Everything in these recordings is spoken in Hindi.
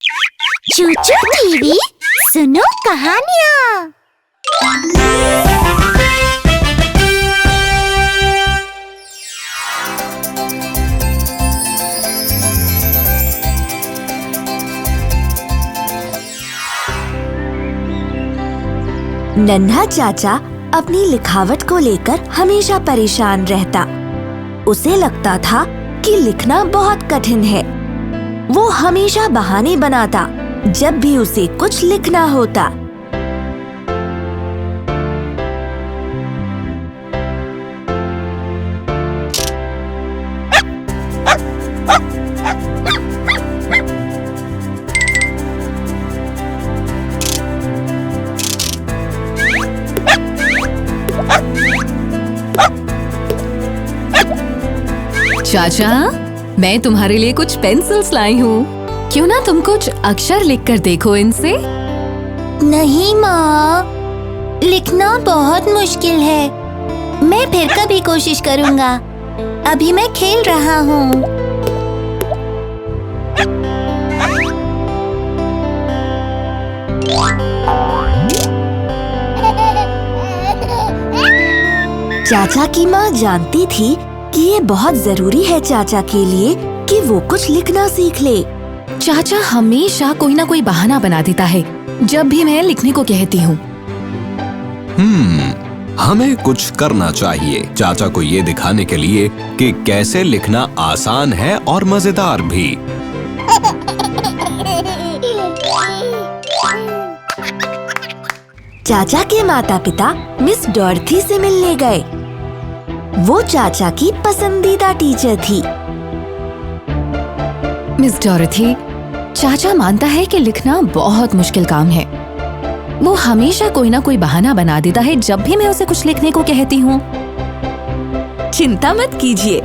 चूचू टीवी सुनो कहानियाँ। नन्हा चाचा अपनी लिखावट को लेकर हमेशा परेशान रहता। उसे लगता था कि लिखना बहुत कठिन है। वो हमेशा बहाने बनाता जब भी उसे कुछ लिखना होता। चाचा, मैं तुम्हारे लिए कुछ पेंसिल्स लाई हूँ। क्यों ना तुम कुछ अक्षर लिखकर देखो इनसे। नहीं माँ, लिखना बहुत मुश्किल है। मैं फिर कभी कोशिश करूँगा। अभी मैं खेल रहा हूँ। चाचा की माँ जानती थी कि ये बहुत जरूरी है चाचा के लिए कि वो कुछ लिखना सीख ले। चाचा हमेशा कोई ना कोई बहाना बना देता है जब भी मैं लिखने को कहती हूँ। हमें कुछ करना चाहिए चाचा को ये दिखाने के लिए कि कैसे लिखना आसान है और मजेदार भी। चाचा के माता पिता मिस डॉर्थी से मिलने गए। वो चाचा की पसंदीदा टीचर थी। मिस डॉरथी, चाचा मानता है कि लिखना बहुत मुश्किल काम है। वो हमेशा कोई ना कोई बहाना बना देता है जब भी मैं उसे कुछ लिखने को कहती हूँ। चिंता मत कीजिए,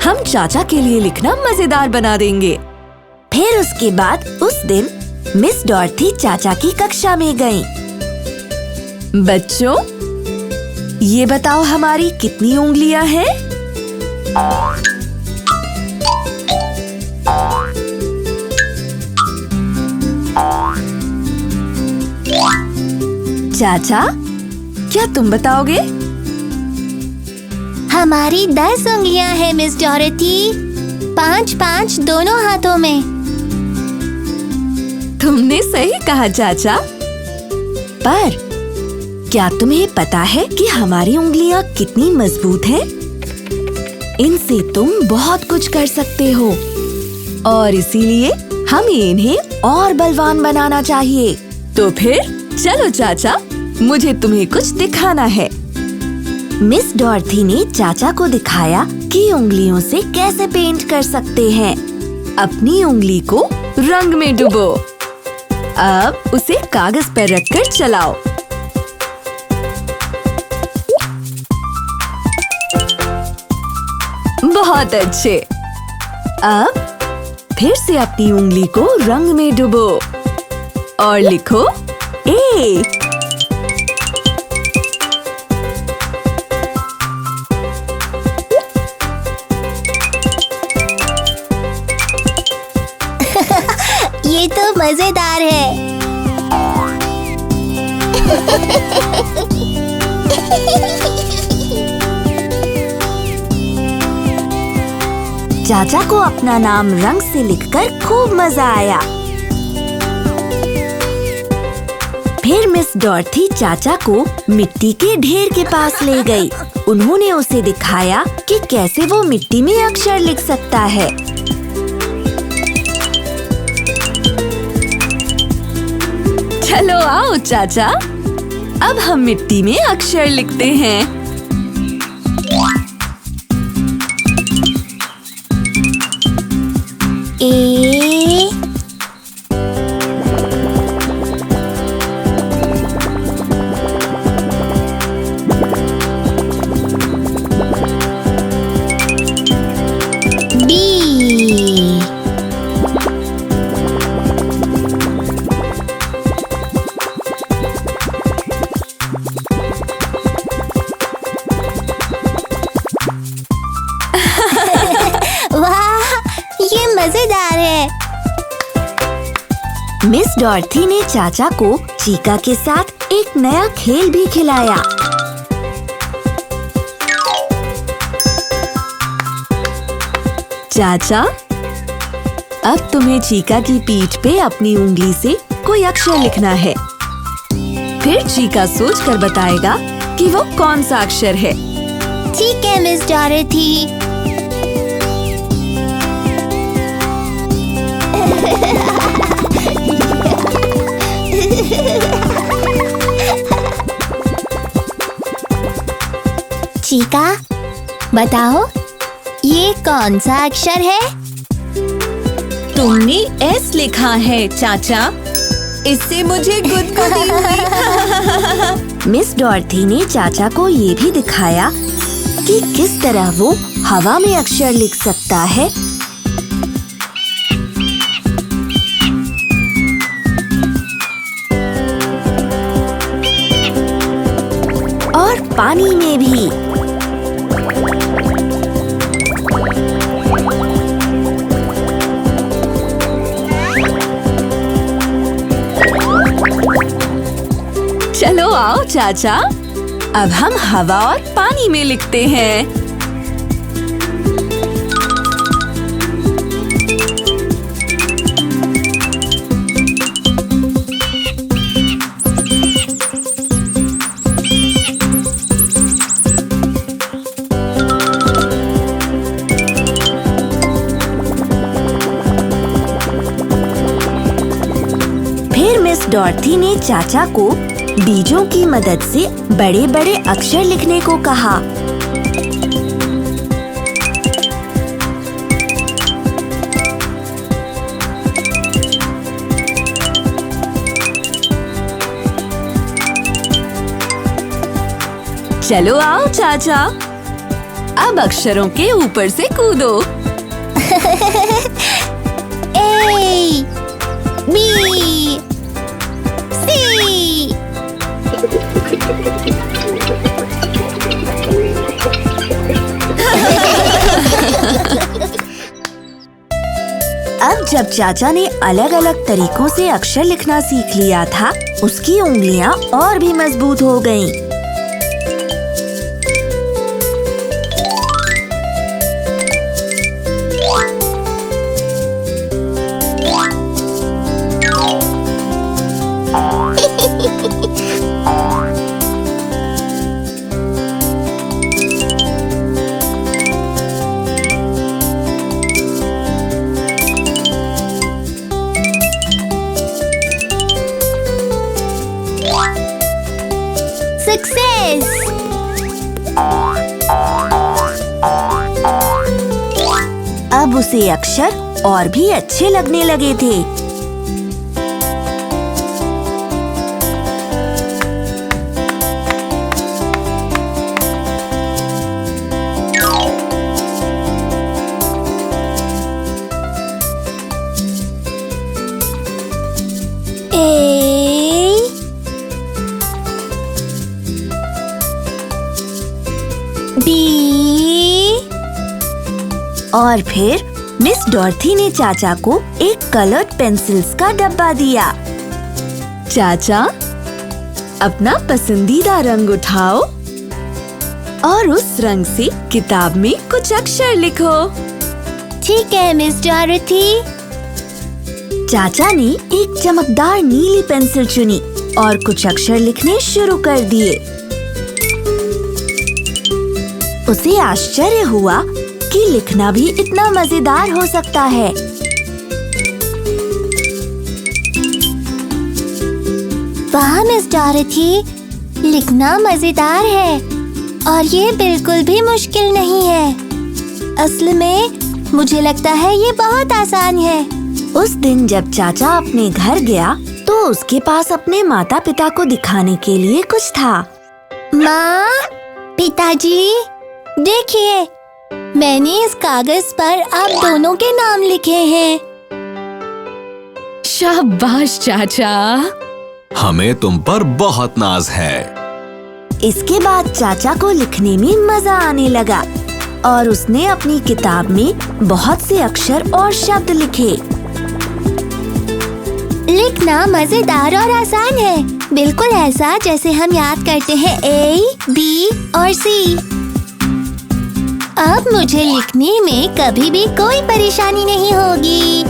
हम चाचा के लिए लिखना मजेदार बना देंगे। फिर उसके बाद उस दिन मिस डॉर्थी चाचा की कक्षा में गईं। बच्चों, ये बताओ हमारी कितनी उंगलियां हैं? चाचा, क्या तुम बताओगे? हमारी 10 उंगलियां हैं मिस डॉरथी। 5-5 दोनों हाथों में। तुमने सही कहा चाचा। पर क्या तुम्हें पता है कि हमारी उंगलियां कितनी मजबूत हैं? इनसे तुम बहुत कुछ कर सकते हो और इसीलिए हमें इन्हें और बलवान बनाना चाहिए। तो फिर चलो चाचा, मुझे तुम्हें कुछ दिखाना है। मिस डॉर्थी ने चाचा को दिखाया कि उंगलियों से कैसे पेंट कर सकते हैं। अपनी उंगली को रंग में डुबो। अब उसे कागज पर रखकर चलाओ। बहुत अच्छे। अब फिर से अपनी उंगली को रंग में डुबो और लिखो ए। ये तो मजेदार है। चाचा को अपना नाम रंग से लिखकर खूब मजा आया। फिर मिस डॉर्थी चाचा को मिट्टी के ढेर के पास ले गई। उन्होंने उसे दिखाया कि कैसे वो मिट्टी में अक्षर लिख सकता है। चलो आओ चाचा, अब हम मिट्टी में अक्षर लिखते हैं। ए, बी, वाह, ये मजेदार है। मिस डॉर्थी ने चाचा को चीका के साथ एक नया खेल भी खिलाया। चाचा, अब तुम्हें चीका की पीठ पे अपनी उंगली से कोई अक्षर लिखना है। फिर चीका सोचकर बताएगा कि वो कौन सा अक्षर है। ठीक है मिस डॉरेथी। चीका, बताओ ये कौन सा अक्षर है? तुमने एस लिखा है चाचा, इससे मुझे गुदगुदी हुई। मिस डॉर्थी ने चाचा को ये भी दिखाया कि किस तरह वो हवा में अक्षर लिख सकता है। और पानी में भी। चलो आओ चाचा, अब हम हवा और पानी में लिखते हैं। फिर मिस डॉर्थी ने चाचा को बीजों की मदद से बड़े-बड़े अक्षर लिखने को कहा। चलो आओ चाचा, अब अक्षरों के ऊपर से कूदो। A, B, C। अब जब चाचा ने अलग-अलग तरीकों से अक्षर लिखना सीख लिया था, उसकी उंगलियां और भी मजबूत हो गईं। सक्सेस। अब उसे अक्षर और भी अच्छे लगने लगे थे। बी। और फिर मिस डॉर्थी ने चाचा को एक कलर्ड पेंसिल्स का डब्बा दिया। चाचा, अपना पसंदीदा रंग उठाओ और उस रंग से किताब में कुछ अक्षर लिखो। ठीक है मिस डॉरेथी। चाचा ने एक चमकदार नीली पेंसिल चुनी और कुछ अक्षर लिखने शुरू कर दिए। उसे आश्चर्य हुआ कि लिखना भी इतना मजेदार हो सकता है। वाह मिस डॉरेथी, लिखना मजेदार है और ये बिल्कुल भी मुश्किल नहीं है। असल में मुझे लगता है ये बहुत आसान है। उस दिन जब चाचा अपने घर गया तो उसके पास अपने माता पिता को दिखाने के लिए कुछ था। माँ, पिताजी, देखिए, मैंने इस कागज पर आप दोनों के नाम लिखे हैं। शाबाश चाचा। हमें तुम पर बहुत नाज है। इसके बाद चाचा को लिखने में मजा आने लगा और उसने अपनी किताब में बहुत से अक्षर और शब्द लिखे। लिखना मजेदार और आसान है, बिल्कुल ऐसा जैसे हम याद करते हैं A, B और C। अब मुझे लिखने में कभी भी कोई परेशानी नहीं होगी।